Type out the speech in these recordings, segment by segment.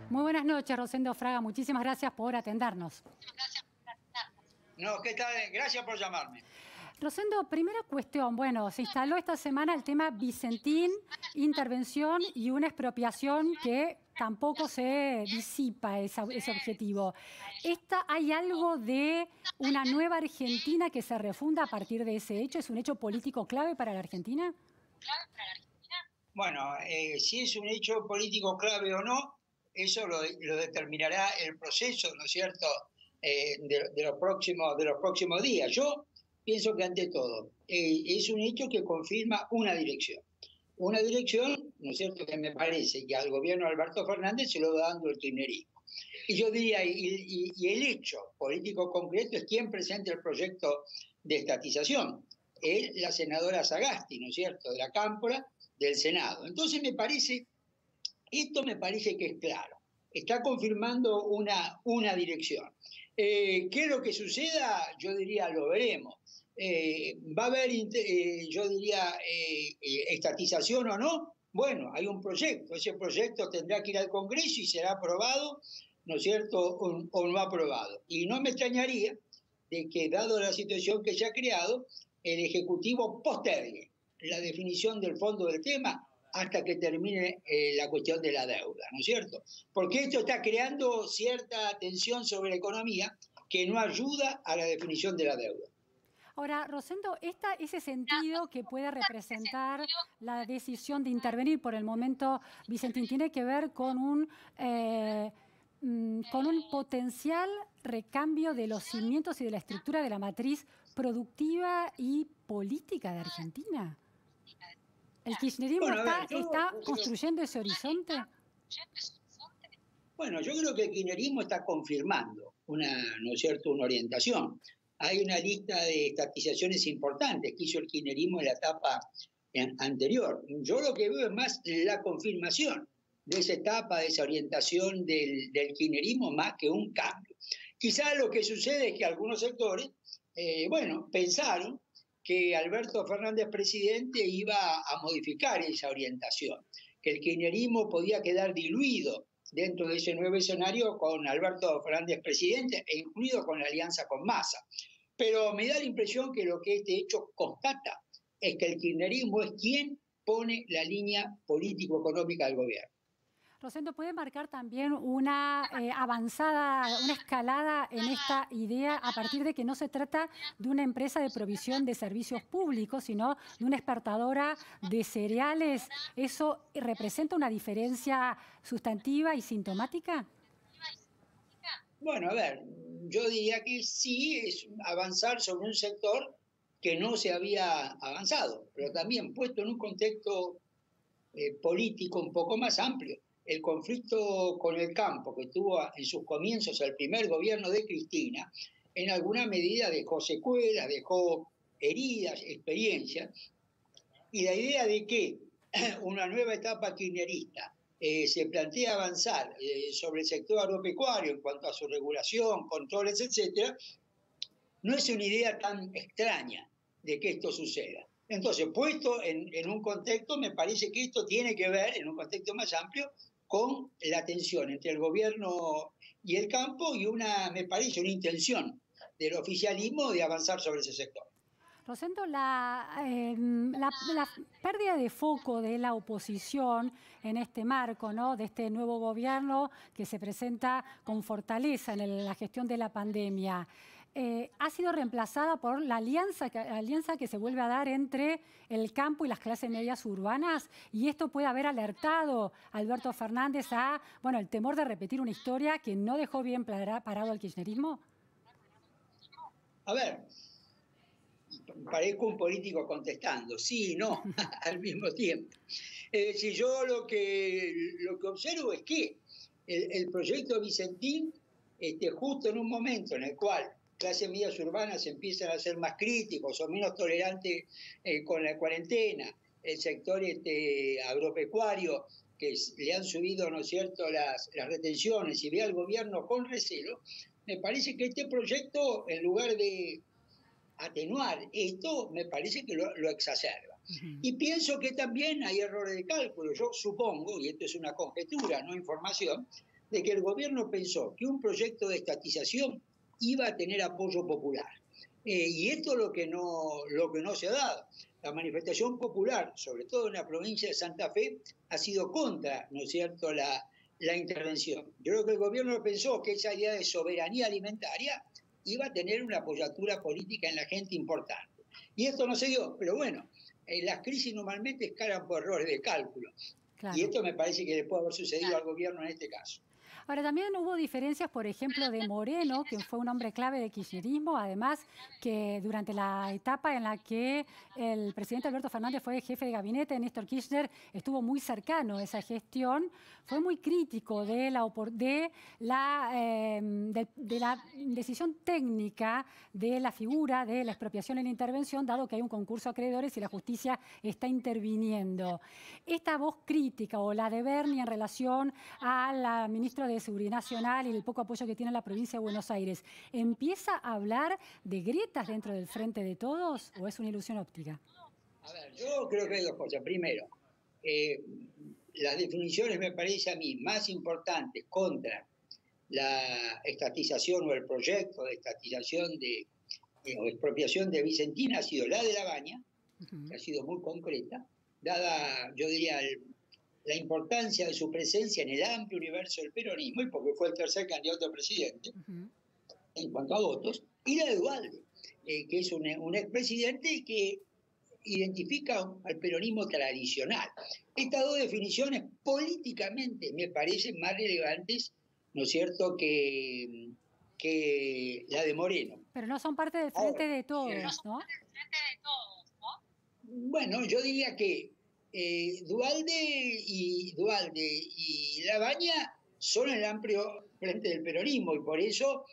Muy buenas noches, Rosendo Fraga. Muchísimas gracias por atendernos. No, ¿qué tal? Gracias por llamarme. Rosendo, primera cuestión. Bueno, se instaló esta semana el tema Vicentín, intervención y una expropiación que tampoco se disipa ese objetivo. ¿Hay algo de una nueva Argentina que se refunda a partir de ese hecho? ¿Es un hecho político clave para la Argentina? Bueno, si es un hecho político clave o no, eso lo determinará el proceso, ¿no es cierto?, de los próximos días. Yo pienso que ante todo es un hecho que confirma una dirección. Una dirección, ¿no es cierto?, que me parece que al gobierno de Alberto Fernández se lo va dando el kirchnerismo. Y yo diría, y el hecho político concreto es quién presenta el proyecto de estatización. Es la senadora Sagasti, ¿no es cierto?, de la Cámpora, del Senado. Entonces esto me parece que es claro. Está confirmando una dirección. ¿Qué es lo que suceda? Yo diría, lo veremos. ¿Va a haber, yo diría, estatización o no? Bueno, hay un proyecto. Ese proyecto tendrá que ir al Congreso y será aprobado, ¿no es cierto?, o no aprobado. Y no me extrañaría de que, dado la situación que se ha creado, el Ejecutivo postergue la definición del fondo del tema hasta que termine la cuestión de la deuda, ¿no es cierto? Porque esto está creando cierta tensión sobre la economía que no ayuda a la definición de la deuda. Ahora, Rosendo, ese sentido que puede representar la decisión de intervenir por el momento, Vicentín, tiene que ver con un potencial recambio de los cimientos y de la estructura de la matriz productiva y política de Argentina. ¿El kirchnerismo está construyendo ese horizonte? Bueno, yo creo que el kirchnerismo está confirmando ¿no es cierto?, una orientación. Hay una lista de estatizaciones importantes que hizo el kirchnerismo en la etapa anterior. Yo lo que veo es más la confirmación de esa etapa, de esa orientación del kirchnerismo, más que un cambio. Quizás lo que sucede es que algunos sectores, pensaron que Alberto Fernández presidente iba a modificar esa orientación, que el kirchnerismo podía quedar diluido dentro de ese nuevo escenario con Alberto Fernández presidente e incluido con la alianza con Massa. Pero me da la impresión que lo que este hecho constata es que el kirchnerismo es quien pone la línea político-económica del gobierno. Rosendo, ¿puede marcar también una avanzada, una escalada en esta idea a partir de que no se trata de una empresa de provisión de servicios públicos, sino de una exportadora de cereales? ¿Eso representa una diferencia sustantiva y sintomática? Bueno, a ver, yo diría que sí, es avanzar sobre un sector que no se había avanzado, pero también puesto en un contexto político un poco más amplio. El conflicto con el campo que tuvo en sus comienzos el primer gobierno de Cristina, en alguna medida dejó secuelas, dejó heridas, experiencias, y la idea de que una nueva etapa kirchnerista se plantea avanzar sobre el sector agropecuario en cuanto a su regulación, controles, etcétera, no es una idea tan extraña de que esto suceda. Entonces, puesto en un contexto, me parece que esto tiene que ver, en un contexto más amplio, con la tensión entre el gobierno y el campo y me parece una intención del oficialismo de avanzar sobre ese sector. Rosendo, la pérdida de foco de la oposición en este marco, ¿no?, de este nuevo gobierno que se presenta con fortaleza en la gestión de la pandemia, ha sido reemplazada por la alianza que se vuelve a dar entre el campo y las clases medias urbanas, y esto puede haber alertado a Alberto Fernández el temor de repetir una historia que no dejó bien parado al kirchnerismo. A ver, parezco un político contestando, sí y no, al mismo tiempo. Si yo lo que observo es que el proyecto Vicentín, justo en un momento en el cual clases medias urbanas empiezan a ser más críticos o menos tolerantes con la cuarentena, el sector agropecuario, que le han subido, ¿no es cierto?, las retenciones, y ve al gobierno con recelo, me parece que este proyecto, en lugar de atenuar esto, me parece que lo exacerba. Y pienso que también hay errores de cálculo. Yo supongo, y esto es una conjetura, no información, de que el gobierno pensó que un proyecto de estatización iba a tener apoyo popular. Y esto es lo que no se ha dado. La manifestación popular, sobre todo en la provincia de Santa Fe, ha sido contra, ¿no es cierto?, la intervención. Yo creo que el gobierno pensó que esa idea de soberanía alimentaria iba a tener una apoyatura política en la gente importante. Y esto no se dio, pero bueno, las crisis normalmente escalan por errores de cálculo. Claro. Y esto me parece que le puede haber sucedido al gobierno en este caso. Ahora, también hubo diferencias, por ejemplo, de Moreno, que fue un hombre clave del kirchnerismo, además que durante la etapa en la que el presidente Alberto Fernández fue jefe de gabinete, Néstor Kirchner estuvo muy cercano a esa gestión, fue muy crítico de la decisión técnica de la figura de la expropiación y la intervención, dado que hay un concurso de acreedores y la justicia está interviniendo. Esta voz crítica o la de Berni en relación a la ministra de Seguridad Nacional y el poco apoyo que tiene la provincia de Buenos Aires, ¿empieza a hablar de grietas dentro del Frente de Todos o es una ilusión óptica? A ver, yo creo que hay dos cosas. Primero, las definiciones me parece a mí más importantes contra la estatización o el proyecto de estatización o expropiación de Vicentina ha sido la de La Baña, que ha sido muy concreta, dada, yo diría, la importancia de su presencia en el amplio universo del peronismo, y porque fue el tercer candidato a presidente en cuanto a votos, y la de Duhalde, que es un expresidente que identifica al peronismo tradicional. Estas dos definiciones políticamente me parecen más relevantes, ¿no es cierto?, que la de Moreno. Pero no son parte del Frente de Todos, ¿no? Bueno, yo diría que Duhalde y La Baña son el amplio frente del peronismo y por eso,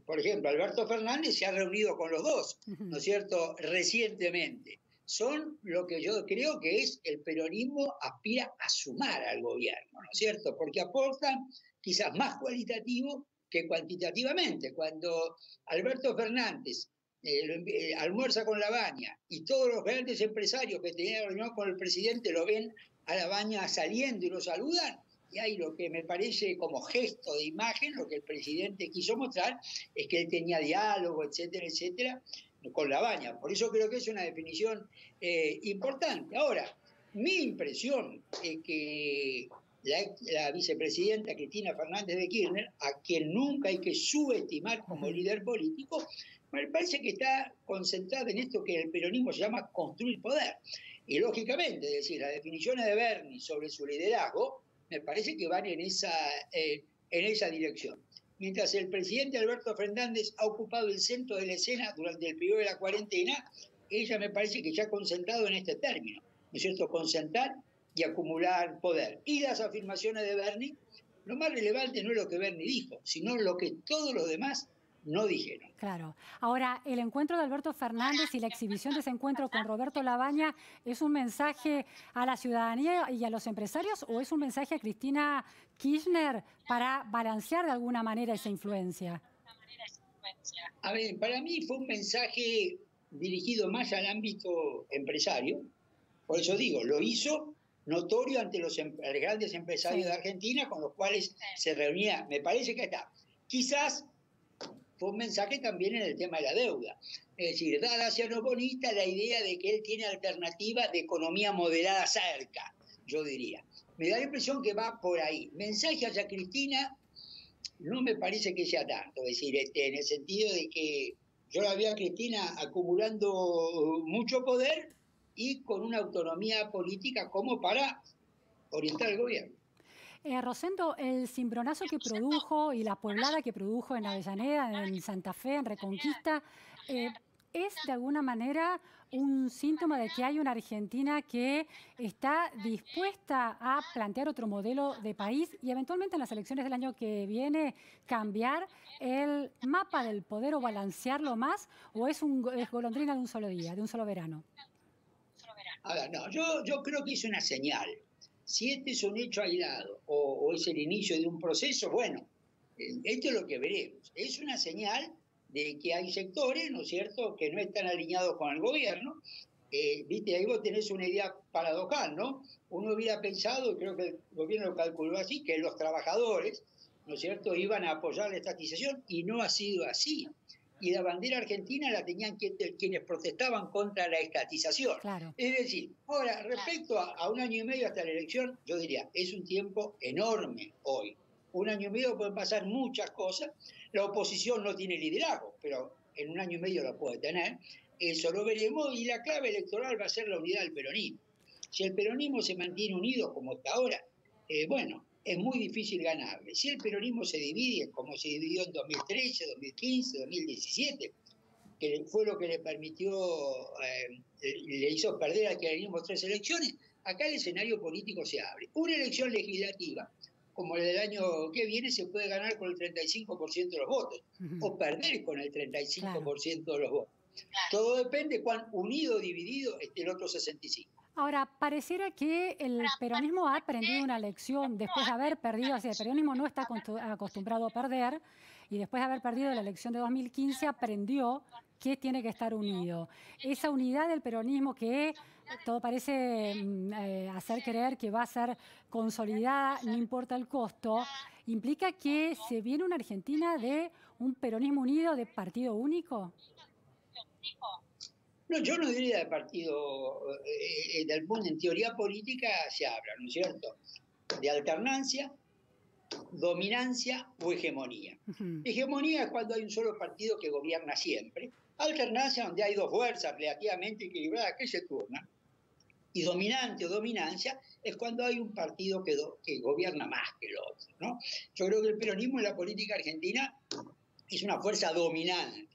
por ejemplo, Alberto Fernández se ha reunido con los dos, ¿no es cierto?, recientemente. Son lo que yo creo que es el peronismo aspira a sumar al gobierno, ¿no es cierto?, porque aportan quizás más cualitativo que cuantitativamente. Cuando Alberto Fernández almuerza con La Baña y todos los grandes empresarios que tenían reunión con el presidente lo ven a La Baña saliendo y lo saludan, y ahí lo que me parece como gesto de imagen, lo que el presidente quiso mostrar es que él tenía diálogo, etcétera, etcétera, con La Baña. Por eso creo que es una definición importante. Ahora, mi impresión es que la vicepresidenta Cristina Fernández de Kirchner, a quien nunca hay que subestimar como líder político, me parece que está concentrada en esto que el peronismo se llama construir poder. Y lógicamente, es decir, las definiciones de Berni sobre su liderazgo me parece que van en esa dirección. Mientras el presidente Alberto Fernández ha ocupado el centro de la escena durante el periodo de la cuarentena, ella me parece que se ha concentrado en este término, ¿no es cierto?, concentrar y acumular poder. Y las afirmaciones de Berni, lo más relevante no es lo que Berni dijo, sino lo que todos los demás no dijeron. Claro. Ahora, ¿el encuentro de Alberto Fernández y la exhibición de ese encuentro con Roberto La Baña es un mensaje a la ciudadanía y a los empresarios o es un mensaje a Cristina Kirchner para balancear de alguna manera esa influencia? A ver, para mí fue un mensaje dirigido más al ámbito empresario, por eso digo, lo hizo notorio ante los grandes empresarios de Argentina con los cuales se reunía, me parece que está. Quizás fue un mensaje también en el tema de la deuda. Es decir, da hacia no bonita la idea de que él tiene alternativa de economía moderada cerca, yo diría. Me da la impresión que va por ahí. Mensaje hacia Cristina no me parece que sea tanto. Es decir, en el sentido de que yo la veo a Cristina acumulando mucho poder y con una autonomía política como para orientar al gobierno. Rosendo, el cimbronazo que produjo y la pueblada que produjo en Avellaneda, en Santa Fe, en Reconquista, ¿es de alguna manera un síntoma de que hay una Argentina que está dispuesta a plantear otro modelo de país y eventualmente en las elecciones del año que viene cambiar el mapa del poder o balancearlo más? ¿O es golondrina de un solo día, de un solo verano? A ver, no, yo creo que es una señal. Si este es un hecho aislado o es el inicio de un proceso, bueno, esto es lo que veremos. Es una señal de que hay sectores, ¿no es cierto?, que no están alineados con el gobierno viste, ahí vos tenés una idea paradojal, ¿no? Uno hubiera pensado, y creo que el gobierno lo calculó así, que los trabajadores, ¿no es cierto?, iban a apoyar la estatización, y no ha sido así. Y la bandera argentina la tenían quienes protestaban contra la estatización. Claro. Es decir, ahora, respecto a un año y medio hasta la elección, yo diría, es un tiempo enorme hoy. Un año y medio pueden pasar muchas cosas. La oposición no tiene liderazgo, pero en un año y medio lo puede tener. Eso lo veremos, y la clave electoral va a ser la unidad del peronismo. Si el peronismo se mantiene unido como está ahora, bueno, es muy difícil ganarle. Si el peronismo se divide, como se dividió en 2013, 2015, 2017, que fue lo que le permitió, le hizo perder al kirchnerismo 3 elecciones, acá el escenario político se abre. Una elección legislativa, como la del año que viene, se puede ganar con el 35% de los votos, o perder con el 35% de los votos. Todo depende cuán unido o dividido esté el otro 65%. Ahora, pareciera que el peronismo ha aprendido una lección después de haber perdido, o sea, el peronismo no está acostumbrado a perder, y después de haber perdido la elección de 2015 aprendió que tiene que estar unido. Esa unidad del peronismo que todo parece hacer creer que va a ser consolidada, no importa el costo, implica que se viene una Argentina de un peronismo unido, de partido único. No, yo no diría de partido, en teoría política se habla, ¿no es cierto?, de alternancia, dominancia o hegemonía. Hegemonía es cuando hay un solo partido que gobierna siempre. Alternancia, donde hay dos fuerzas relativamente equilibradas que se turnan. Y dominante o dominancia es cuando hay un partido que gobierna más que el otro, ¿no? Yo creo que el peronismo en la política argentina es una fuerza dominante.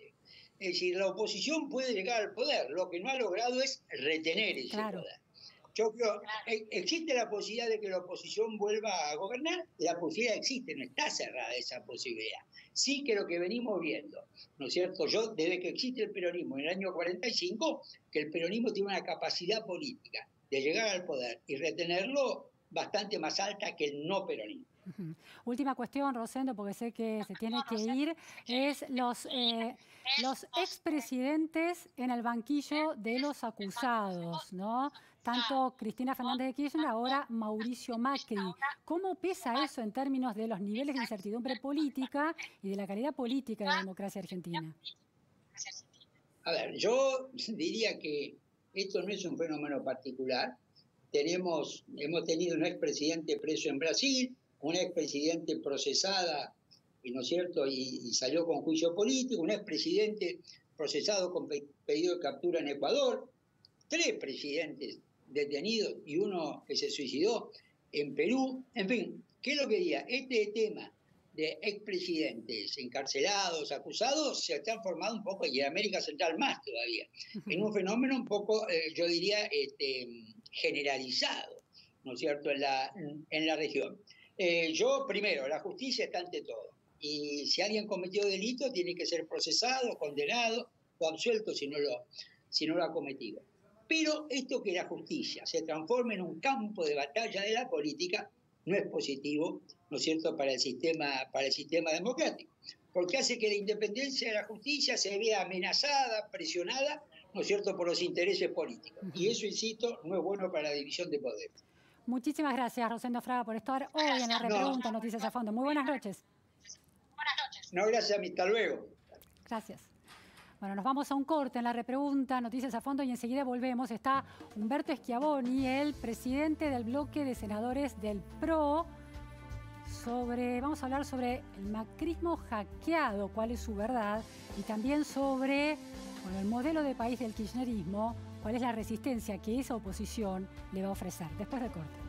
Es decir, la oposición puede llegar al poder, lo que no ha logrado es retener ese poder. Yo creo, ¿existe la posibilidad de que la oposición vuelva a gobernar? La posibilidad existe, no está cerrada esa posibilidad. Sí que lo que venimos viendo, ¿no es cierto? Yo, desde que existe el peronismo en el año 45, que el peronismo tiene una capacidad política de llegar al poder y retenerlo bastante más alta que el no peronismo. Última cuestión, Rosendo, porque sé que se tiene que ir, es los expresidentes en el banquillo de los acusados, ¿no? Tanto Cristina Fernández de Kirchner, ahora Mauricio Macri. ¿Cómo pesa eso en términos de los niveles de incertidumbre política y de la calidad política de la democracia argentina? A ver, yo diría que esto no es un fenómeno particular. Hemos tenido un expresidente preso en Brasil, una expresidente procesada, ¿no es cierto?, y salió con juicio político, un expresidente procesado con pedido de captura en Ecuador, 3 presidentes detenidos y uno que se suicidó en Perú. En fin, ¿qué es lo que diría? Este tema de expresidentes encarcelados, acusados, se ha transformado un poco, y en América Central más todavía, en un fenómeno un poco, yo diría, generalizado, ¿no es cierto?, en la región. Yo, primero, la justicia está ante todo. Y si alguien cometió delito, tiene que ser procesado, condenado o absuelto si no lo ha cometido. Pero esto que la justicia se transforme en un campo de batalla de la política no es positivo, ¿no es cierto?, para el sistema democrático. Porque hace que la independencia de la justicia se vea amenazada, presionada, ¿no es cierto?, por los intereses políticos. Y eso, insisto, no es bueno para la división de poder. Muchísimas gracias, Rosendo Fraga, por estar hoy en la Repregunta Noticias a Fondo. Muy buenas noches. No, gracias a mí. Hasta luego. Gracias. Bueno, nos vamos a un corte en la Repregunta Noticias a Fondo y enseguida volvemos. Está Humberto Schiavoni, el presidente del bloque de senadores del PRO. Vamos a hablar sobre el macrismo hackeado, cuál es su verdad, y también sobre el modelo de país del kirchnerismo, cuál es la resistencia que esa oposición le va a ofrecer. Después del corte.